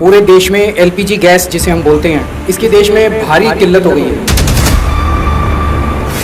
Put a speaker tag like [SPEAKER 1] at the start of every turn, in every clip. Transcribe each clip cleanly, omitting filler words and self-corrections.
[SPEAKER 1] पूरे देश में एलपीजी गैस जिसे हम बोलते हैं, इसकी देश में भारी किल्लत हो गई है।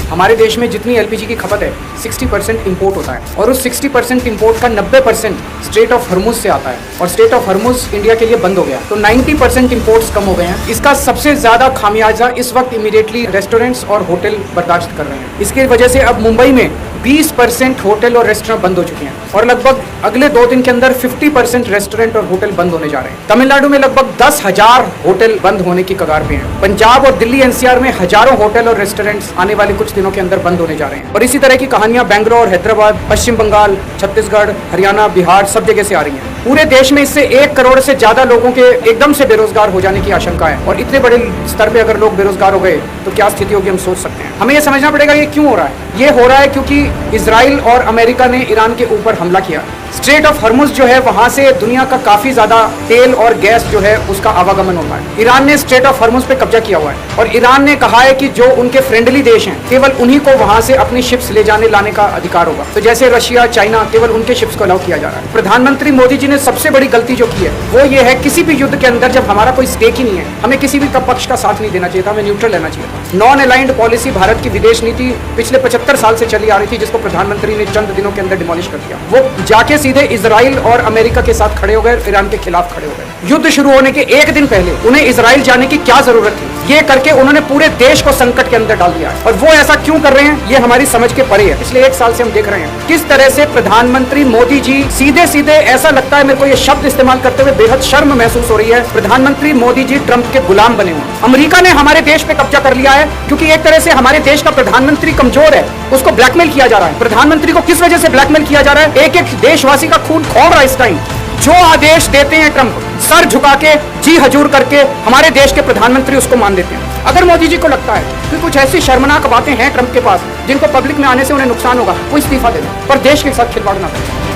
[SPEAKER 1] हमारे देश में जितनी एलपीजी की खपत है 60% इंपोर्ट होता है और उस 60% इंपोर्ट का 90% स्टेट ऑफ हर्मुज से आता है और स्टेट ऑफ हर्मुज इंडिया के लिए बंद हो गया, तो 90% इंपोर्ट्स कम हो गए हैं। इसका सबसे ज्यादा खामियाजा इस वक्त इमीडिएटली रेस्टोरेंट्स और होटल बर्दाश्त कर रहे हैं। इसकी वजह से अब मुंबई में 20% होटल और रेस्टोरेंट बंद हो चुके हैं और लगभग अगले 2 दिन के अंदर 50% रेस्टोरेंट और होटल बंद होने जा रहे हैं। तमिलनाडु में लगभग 10,000 होटल बंद होने की कगार पे हैं। पंजाब और दिल्ली एनसीआर में हजारों होटल और रेस्टोरेंट्स आने वाले कुछ दिनों के अंदर बंद होने जा रहे हैं और इसी तरह की कहानियां बेंगलोर, हैदराबाद, पश्चिम बंगाल, छत्तीसगढ़, हरियाणा, बिहार सब जगह से आ रही हैं। पूरे देश में इससे 1 करोड़ से ज्यादा लोगों के एकदम से बेरोजगार हो जाने की आशंका है और इतने बड़े स्तर पे अगर लोग बेरोजगार हो गए तो क्या स्थिति होगी हम सोच सकते हैं। हमें यह समझना पड़ेगा ये क्यों हो रहा है। ये हो रहा है क्योंकि इजराइल और अमेरिका ने ईरान के ऊपर हमला किया। स्ट्रेट ऑफ हर्मुज जो है वहां से दुनिया का काफी ज्यादा तेल और गैस जो है उसका आवागमन होता है। ईरान ने स्ट्रेट ऑफ हर्मुज पे कब्जा किया हुआ है और ईरान ने कहा है कि जो उनके फ्रेंडली देश हैं केवल उन्हीं को वहां से अपनी शिप्स ले जाने लाने का अधिकार होगा। तो जैसे रशिया, चाइना, केवल उनके शिप्स को अलाउ किया जा रहा है। प्रधानमंत्री मोदी जी ने सबसे बड़ी गलती जो की है वो ये है, किसी भी युद्ध के अंदर जब हमारा कोई स्टेक ही नहीं है, हमें किसी भी पक्ष का साथ नहीं देना चाहिए था, हमें न्यूट्रल रहना चाहिए था। नॉन अलाइंड पॉलिसी भारत की विदेश नीति पिछले 75 साल से चली आ रही थी, जिसको प्रधानमंत्री ने चंद दिनों के अंदर डिमोलिश कर दिया। वो जाके सीधे इजराइल और अमेरिका के साथ खड़े हो गए, ईरान के खिलाफ खड़े हो गए। युद्ध शुरू होने के 1 दिन पहले उन्हें इजराइल जाने की क्या जरूरत थी? ये करके उन्होंने पूरे देश को संकट के अंदर डाल दिया है और वो ऐसा क्यों कर रहे हैं ये हमारी समझ के परे है। पिछले 1 साल से हम देख रहे हैं किस तरह से प्रधानमंत्री मोदी जी सीधे सीधे, ऐसा लगता है मेरे को ये शब्द इस्तेमाल करते हुए बेहद शर्म महसूस हो रही है, प्रधानमंत्री मोदी जी ट्रंप के गुलाम बने हुए। अमेरिका ने हमारे देश पे कब्जा कर लिया है क्योंकि एक तरह से हमारे देश का प्रधानमंत्री कमजोर है, उसको ब्लैकमेल किया जा रहा है। प्रधानमंत्री को किस वजह से ब्लैकमेल किया जा रहा है? एक एक देशवासी का खून खौल रहा है इस टाइम। जो आदेश देते हैं ट्रंप, सर झुका के, जी हजूर करके हमारे देश के प्रधानमंत्री उसको मान देते हैं। अगर मोदी जी को लगता है कि कुछ ऐसी शर्मनाक बातें हैं ट्रंप के पास जिनको पब्लिक में आने से उन्हें नुकसान होगा, वो इस्तीफा दे दे पर देश के साथ खिलवाड़ ना करें।